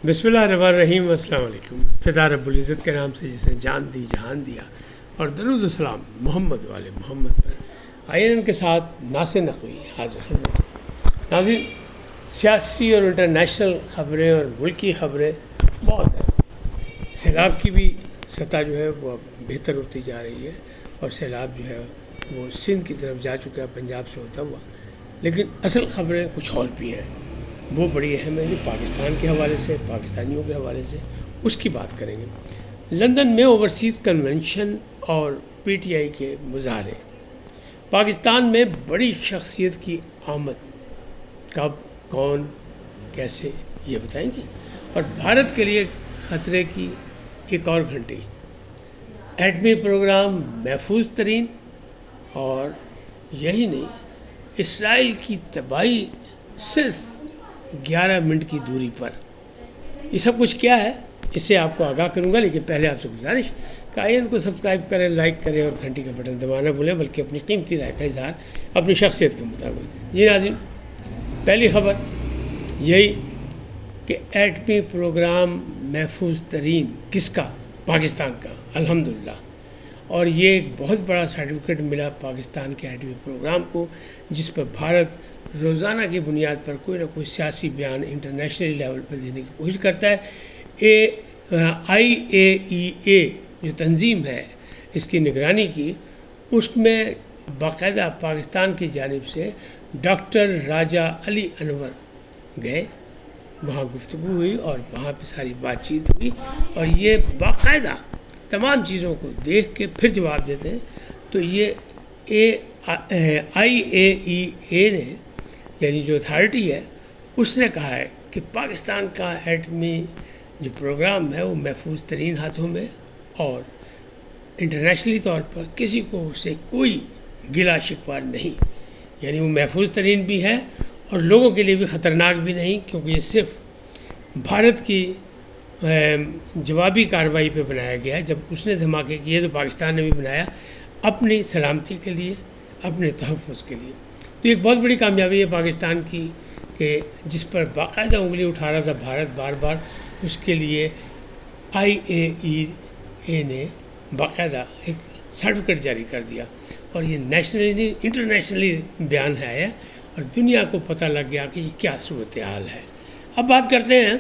بسم اللہ الرحمن الرحیم۔ السلام علیکم۔ ابتدا رب العزت کے نام سے جس نے جان دی جہان دیا، اور درود و سلام محمد والے محمد پر۔ آئین کے ساتھ ناصر نقوی حاضر خدمت۔ ناظرین، سیاسی اور انٹرنیشنل خبریں اور ملکی خبریں بہت ہیں۔ سیلاب کی بھی سطح جو ہے وہ بہتر ہوتی جا رہی ہے، اور سیلاب جو ہے وہ سندھ کی طرف جا چکا ہے، پنجاب سے ہوتا ہوا۔ لیکن اصل خبریں کچھ اور بھی ہیں، وہ بڑی اہم ہے۔ پاکستان کے حوالے سے، پاکستانیوں کے حوالے سے اس کی بات کریں گے۔ لندن میں اوورسیز کنونشن اور پی ٹی آئی کے مظاہرے۔ پاکستان میں بڑی شخصیت کی آمد، کب، کون، کیسے، یہ بتائیں گے۔ اور بھارت کے لیے خطرے کی ایک اور گھنٹی۔ ایٹمی پروگرام محفوظ ترین، اور یہی نہیں، اسرائیل کی تباہی صرف 11 منٹ کی دوری پر۔ یہ سب کچھ کیا ہے، اس سے آپ کو آگاہ کروں گا، لیکن پہلے آپ سے گزارش کہ آئین کو سبسکرائب کریں، لائک کریں اور گھنٹی کا بٹن دبانا بھولیں، بلکہ اپنی قیمتی رائے کا اظہار اپنی شخصیت کے مطابق۔ جی ناظرین، پہلی خبر یہی کہ ایٹمی پروگرام محفوظ ترین کس کا؟ پاکستان کا، الحمدللہ۔ اور یہ ایک بہت بڑا سرٹیفکیٹ ملا پاکستان کے ایٹمی پروگرام کو، جس پر بھارت روزانہ کی بنیاد پر کوئی نہ کوئی سیاسی بیان انٹرنیشنل لیول پر دینے کی کوشش کرتا ہے۔ IAEA جو تنظیم ہے اس کی نگرانی کی، اس میں باقاعدہ پاکستان کی جانب سے ڈاکٹر راجہ علی انور گئے، وہاں گفتگو ہوئی اور وہاں پہ ساری بات چیت ہوئی، اور یہ باقاعدہ تمام چیزوں کو دیکھ کے پھر جواب دیتے ہیں۔ تو یہ IAEA نے، یعنی جو اتھارٹی ہے، اس نے کہا ہے کہ پاکستان کا ایٹمی جو پروگرام ہے وہ محفوظ ترین ہاتھوں میں، اور انٹرنیشنلی طور پر کسی کو اس سے کوئی گلا شکوہ نہیں۔ یعنی وہ محفوظ ترین بھی ہے اور لوگوں کے لیے بھی خطرناک بھی نہیں، کیونکہ یہ صرف بھارت کی جوابی کارروائی پہ بنایا گیا ہے۔ جب اس نے دھماکے کیے تو پاکستان نے بھی بنایا اپنی سلامتی کے لیے، اپنے تحفظ کے لیے۔ تو ایک بہت بڑی کامیابی ہے پاکستان کی، کہ جس پر باقاعدہ انگلی اٹھا رہا تھا بھارت بار بار، اس کے لیے IAEA نے باقاعدہ ایک سرٹیفکیٹ جاری کر دیا، اور یہ نیشنلی نہیں انٹرنیشنلی بیان ہے، اور دنیا کو پتہ لگ گیا کہ یہ کیا صورتحال ہے۔ اب بات کرتے ہیں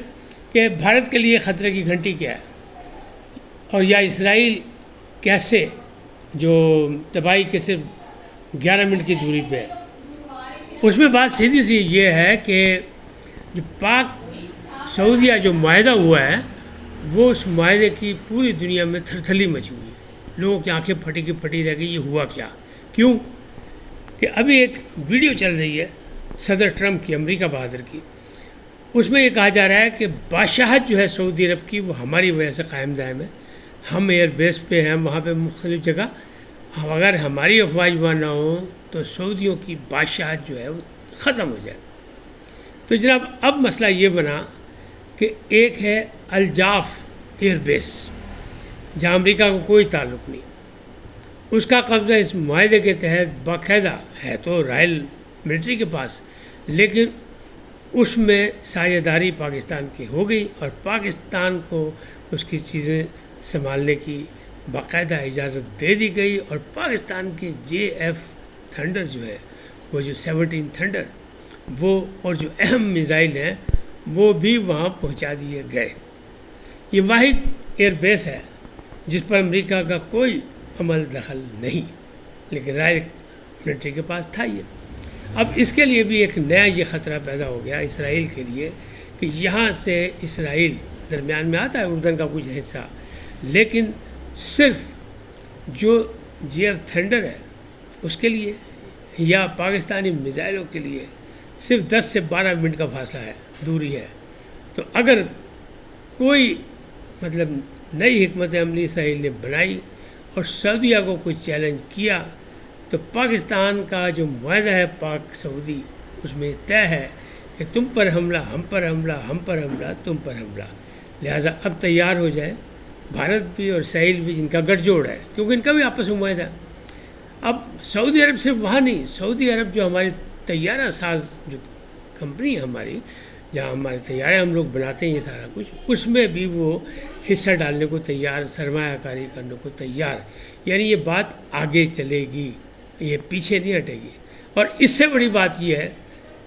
کہ بھارت کے لیے خطرے کی گھنٹی کیا ہے، اور یا اسرائیل کیسے جو تباہی کے صرف 11 منٹ کی دوری پہ ہے۔ اس میں بات سیدھی سی یہ ہے کہ جو پاک سعودیہ جو معاہدہ ہوا ہے، وہ اس معاہدے کی پوری دنیا میں تھرتھلی مچی ہوئی ہے۔ لوگوں کی آنکھیں پھٹی کی پھٹی رہ گئی، یہ ہوا کیا؟ کیوں کہ ابھی ایک ویڈیو چل رہی ہے صدر ٹرمپ کی، امریکہ بہادر کی، اس میں یہ کہا جا رہا ہے کہ بادشاہت جو ہے سعودی عرب کی وہ ہماری وجہ سے قائم دائم ہے۔ ہم ایئر بیس پہ ہیں، وہاں پہ مختلف جگہ، اگر ہماری افواج وہاں نہ ہوں تو سعودیوں کی بادشاہت جو ہے وہ ختم ہو جائے۔ تو جناب اب مسئلہ یہ بنا کہ ایک ہے الجاف ایئر بیس، جہاں امریکہ کو کوئی تعلق نہیں، اس کا قبضہ اس معاہدے کے تحت باقاعدہ ہے تو رائل ملٹری کے پاس، لیکن اس میں سایہ داری پاکستان کی ہو گئی، اور پاکستان کو اس کی چیزیں سنبھالنے کی باقاعدہ اجازت دے دی گئی، اور پاکستان کے JF تھنڈر جو ہے، وہ جو 17 تھنڈر، وہ اور جو اہم میزائل ہیں وہ بھی وہاں پہنچا دیے گئے۔ یہ واحد ایئر بیس ہے جس پر امریکہ کا کوئی عمل دخل نہیں، لیکن رائل ملٹری کے پاس تھا یہ۔ اب اس کے لیے بھی ایک نیا یہ خطرہ پیدا ہو گیا اسرائیل کے لیے، کہ یہاں سے اسرائیل درمیان میں آتا ہے اردن کا کچھ حصہ، لیکن صرف جو JF تھنڈر ہے اس کے لیے، یا پاکستانی میزائلوں کے لیے صرف 10 سے 12 منٹ کا فاصلہ ہے، دوری ہے۔ تو اگر کوئی نئی حکمت عملی اسرائیل نے بنائی اور سعودیہ کو کوئی چیلنج کیا، تو پاکستان کا جو معاہدہ ہے پاک سعودی، اس میں طے ہے کہ تم پر حملہ، ہم پر حملہ، ہم پر حملہ، تم پر حملہ۔ لہٰذا اب تیار ہو جائے بھارت بھی اور اسرائیل بھی، جن کا گٹھ جوڑ ہے، کیونکہ ان کا بھی آپس میں معاہدہ ہے۔ اب سعودی عرب صرف وہاں نہیں، سعودی عرب جو ہماری طیارہ ساز جو کمپنی ہے ہماری، جہاں ہمارے طیارے ہم لوگ بناتے ہیں یہ سارا کچھ، اس میں بھی وہ حصہ ڈالنے کو تیار، سرمایہ کاری کرنے کو تیار. یعنی یہ بات آگے چلے گی، یہ پیچھے نہیں ہٹے گی. اور اس سے بڑی بات یہ ہے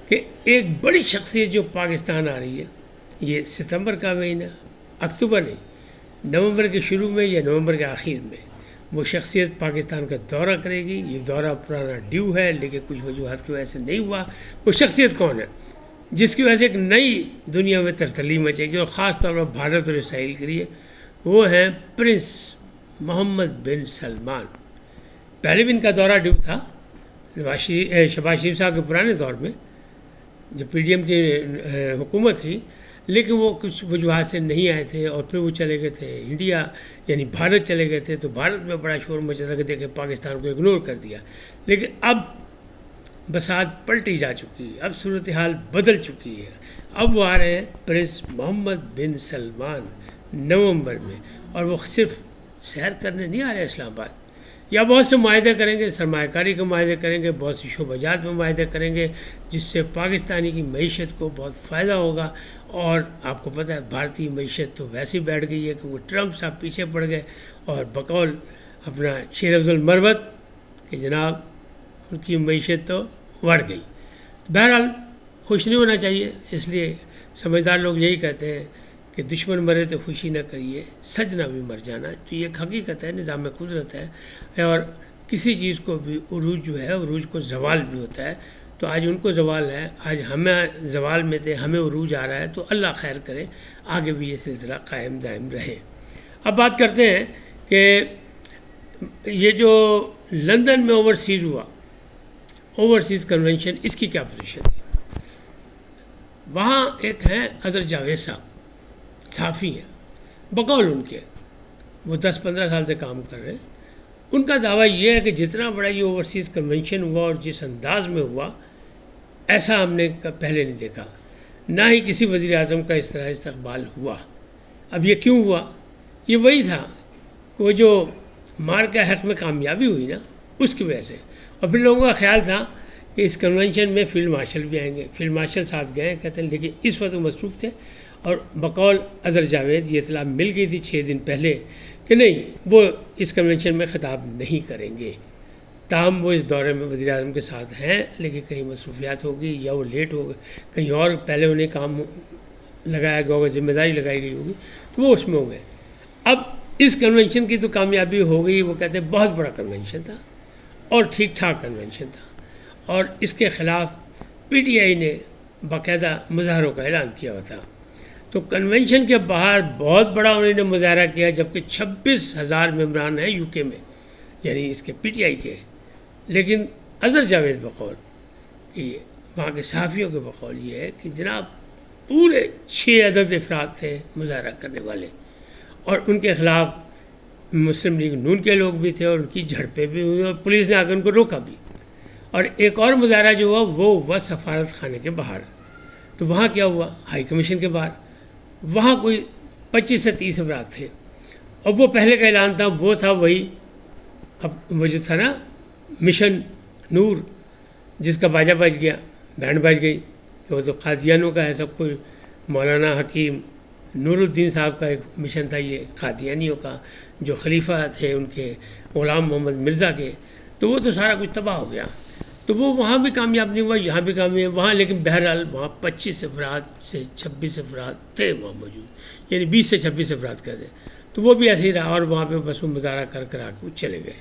کہ ایک بڑی شخصیت جو پاکستان آ رہی ہے، یہ ستمبر کا مہینہ، اکتوبر نہیں، نومبر کے شروع میں یا نومبر کے آخر میں وہ شخصیت پاکستان کا دورہ کرے گی. یہ دورہ پرانا ڈیو ہے لیکن کچھ وجوہات کی وجہ سے نہیں ہوا. وہ شخصیت کون ہے جس کی وجہ سے ایک نئی دنیا میں ترتلی مچے گی، اور خاص طور پر بھارت اور اسرائیل کے لیے؟ وہ ہیں پرنس محمد بن سلمان. پہلے بھی ان کا دورہ ڈیو تھا شہباز شریف صاحب کے پرانے دور میں جب پی ڈی ایم کی حکومت تھی، لیکن وہ کچھ وجوہات سے نہیں آئے تھے، اور پھر وہ چلے گئے تھے انڈیا، یعنی بھارت چلے گئے تھے. تو بھارت میں بڑا شور مچا تھا کہ دیکھیں پاکستان کو اگنور کر دیا. لیکن اب بساط پلٹی جا چکی ہے، اب صورتحال بدل چکی ہے. اب وہ آ رہے ہیں پرنس محمد بن سلمان نومبر میں، اور وہ صرف سیر کرنے نہیں آ رہے اسلام آباد. یا بہت سے معاہدے کریں گے، سرمایہ کاری کے معاہدے کریں گے، بہت سی شعبہ جات میں معاہدے کریں گے، جس سے پاکستانی کی معیشت کو بہت فائدہ ہوگا. اور آپ کو پتہ ہے بھارتی معیشت تو ویسے ہی بیٹھ گئی ہے کہ وہ ٹرمپ صاحب پیچھے پڑ گئے، اور بقول اپنا شیر افضل مروت کہ جناب ان کی معیشت تو بڑھ گئی. بہرحال خوش نہیں ہونا چاہیے. اس لیے سمجھدار لوگ یہی کہتے ہیں کہ دشمن مرے تو خوشی نہ کریے، سجنا بھی مر جانا. تو یہ ایک حقیقت ہے، نظام قدرت ہے. اور کسی چیز کو بھی عروج جو ہے، عروج کو زوال بھی ہوتا ہے. تو آج ان کو زوال ہے، آج ہمیں زوال میں تھے، ہمیں عروج آ رہا ہے. تو اللہ خیر کرے، آگے بھی یہ سلسلہ قائم دائم رہے. اب بات کرتے ہیں کہ یہ جو لندن میں اوورسیز ہوا، اوورسیز کنونشن، اس کی کیا پوزیشن تھی؟ وہاں ایک ہیں اظہر جاوید صاحب، صحافی ہیں، بقول ان کے وہ 10-15 سال سے کام کر رہے ہیں. ان کا دعویٰ یہ ہے کہ جتنا بڑا یہ اوورسیز کنونشن ہوا اور جس انداز میں ہوا، ایسا ہم نے پہلے نہیں دیکھا، نہ ہی کسی وزیر اعظم کا اس طرح استقبال ہوا. اب یہ کیوں ہوا؟ یہ وہی تھا کہ وہ جو مار کے حق میں کامیابی ہوئی نا، اس کی وجہ سے. اور پھر لوگوں کا خیال تھا کہ اس کنونشن میں فیلڈ مارشل بھی آئیں گے. فیلڈ مارشل ساتھ گئے کہتے ہیں، لیکن اس وقت وہ مصروف تھے. اور بقول اظہر جاوید یہ اطلاع مل گئی تھی 6 دن پہلے کہ نہیں، وہ اس کنونشن میں خطاب نہیں کریں گے. تاہم وہ اس دورے میں وزیر اعظم کے ساتھ ہیں، لیکن کہیں مصروفیات ہوگی یا وہ لیٹ ہو گئے، کہیں اور پہلے انہیں کام لگایا گیا ہوگا، ذمہ داری لگائی گئی ہوگی، تو وہ اس میں ہو گئے. اب اس کنونشن کی تو کامیابی ہو گئی. وہ کہتے ہیں بہت بڑا کنونشن تھا اور ٹھیک ٹھاک کنونشن تھا، اور اس کے خلاف پی ٹی آئی نے باقاعدہ مظاہروں کا اعلان کیا ہوا تھا. تو کنونشن کے باہر بہت بڑا انہوں نے مظاہرہ کیا، جبکہ 26,000 ممبران ہیں یو کے میں، یعنی اس کے پی ٹی آئی کے. لیکن اظہر جاوید بقول کہ وہاں کے صحافیوں کے بقول یہ ہے کہ جناب پورے 6 عدد افراد تھے مظاہرہ کرنے والے، اور ان کے خلاف مسلم لیگ نون کے لوگ بھی تھے، اور ان کی جھڑپیں بھی ہوئی، اور پولیس نے آ کر ان کو روکا بھی. اور ایک اور مظاہرہ جو ہوا وہ ہوا سفارت خانے کے باہر. تو وہاں کیا ہوا؟ ہائی کمیشن کے باہر. وہاں کوئی 25 سے 30 افراد تھے، اور وہ پہلے کا اعلان تھا، وہ تھا وہی اب وہ جو تھا نا مشن نور، جس کا باجا بج گیا، بینڈ بج گئی، کہ وہ تو قادیانوں کا ہے سب کچھ. مولانا حکیم نور الدین صاحب کا ایک مشن تھا یہ قادیانیوں کا، جو خلیفہ تھے ان کے غلام محمد مرزا کے. تو وہ تو سارا کچھ تباہ ہو گیا. تو وہ وہاں بھی کامیاب نہیں ہوا، یہاں بھی کامیاب وہاں. لیکن بہرحال وہاں 25 افراد سے 26 افراد تھے وہاں موجود، یعنی 20 سے 26 افراد کہتے ہیں. تو وہ بھی ایسے ہی رہا، اور وہاں پہ بس وہ مظاہرہ کر آ کے وہ چلے گئے.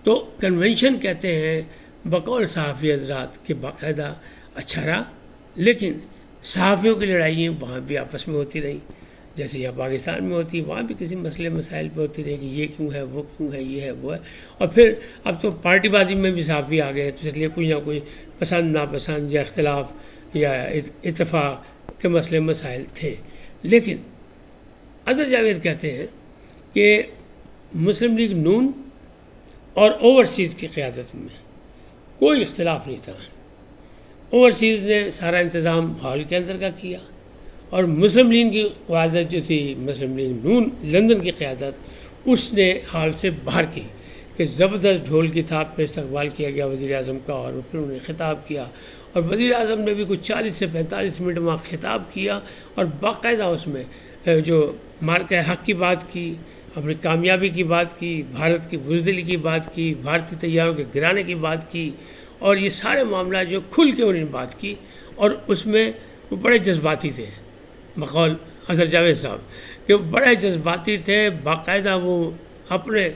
تو کنونشن کہتے ہیں بقول صحافی حضرات کہ باقاعدہ اچھا رہا، لیکن صحافیوں کی لڑائیاں وہاں بھی آپس میں ہوتی رہیں، جیسے یہاں پاکستان میں ہوتی، وہاں بھی کسی مسئلے مسائل پہ ہوتی رہی کہ یہ کیوں ہے، وہ کیوں ہے، یہ ہے، وہ ہے. اور پھر اب تو پارٹی بازی میں بھی صحافی آ گئے، تو اس لیے کچھ نہ کچھ پسند ناپسند یا اختلاف یا اتفاق کے مسئلے مسائل تھے. لیکن اظہر جاوید کہتے ہیں کہ مسلم لیگ نون اور اوورسیز کی قیادت میں کوئی اختلاف نہیں تھا. اوورسیز نے سارا انتظام ہال کے اندر کا کیا، اور مسلم لیگ کی قیادت جو تھی، مسلم لیگ نون لندن کی قیادت، اس نے ہال سے باہر کی، کہ زبردست ڈھول کی تھاپ پہ استقبال کیا گیا وزیر اعظم کا، اور پھر انہیں خطاب کیا، اور وزیر اعظم نے بھی کچھ 40 سے 45 منٹ وہاں خطاب کیا اور باقاعدہ اس میں جو مارکہ حق کی بات کی، اپنی کامیابی کی بات کی، بھارت کی بزدلی کی بات کی، بھارتی طیاروں کے گرانے کی بات کی، اور یہ سارے معاملات جو کھل کے انہوں نے بات کی، اور اس میں وہ بڑے جذباتی تھے بقول اظہر جاوید صاحب کہ وہ بڑے جذباتی تھے، باقاعدہ وہ اپنے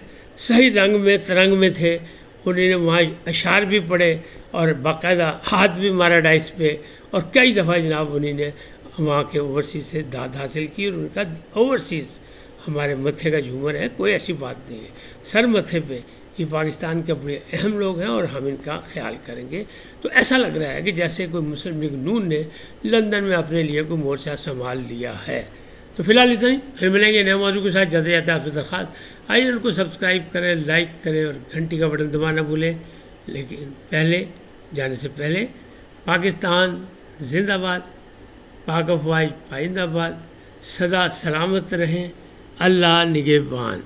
صحیح رنگ میں ترنگ میں تھے، انہوں نے وہاں اشعار بھی پڑھے اور باقاعدہ ہاتھ بھی مارا ڈائس پہ، اور کئی دفعہ جناب انہوں نے وہاں کے اوورسیز سے داد حاصل کی، اور ان کا اوورسیز ہمارے متھے کا جھومر ہے، کوئی ایسی بات نہیں ہے، سر متھے پہ یہ پاکستان کے بڑے اہم لوگ ہیں اور ہم ان کا خیال کریں گے۔ تو ایسا لگ رہا ہے کہ جیسے کوئی مسلم لیگ نون نے لندن میں اپنے لیے کوئی مورچہ سنبھال لیا ہے۔ تو فی الحال اتنا ہی، پھر ملیں گے نئے موضوع کے ساتھ۔ جاتے جاتے آپ سے درخواست، آئیے ان کو سبسکرائب کریں، لائک کریں اور گھنٹی کا بٹن دبانا بھولیں۔ لیکن پہلے جانے سے پہلے پاکستان زندہ باد، پاک افواج پائندہ باد، سدا سلامت رہیں، اللہ نگہبان۔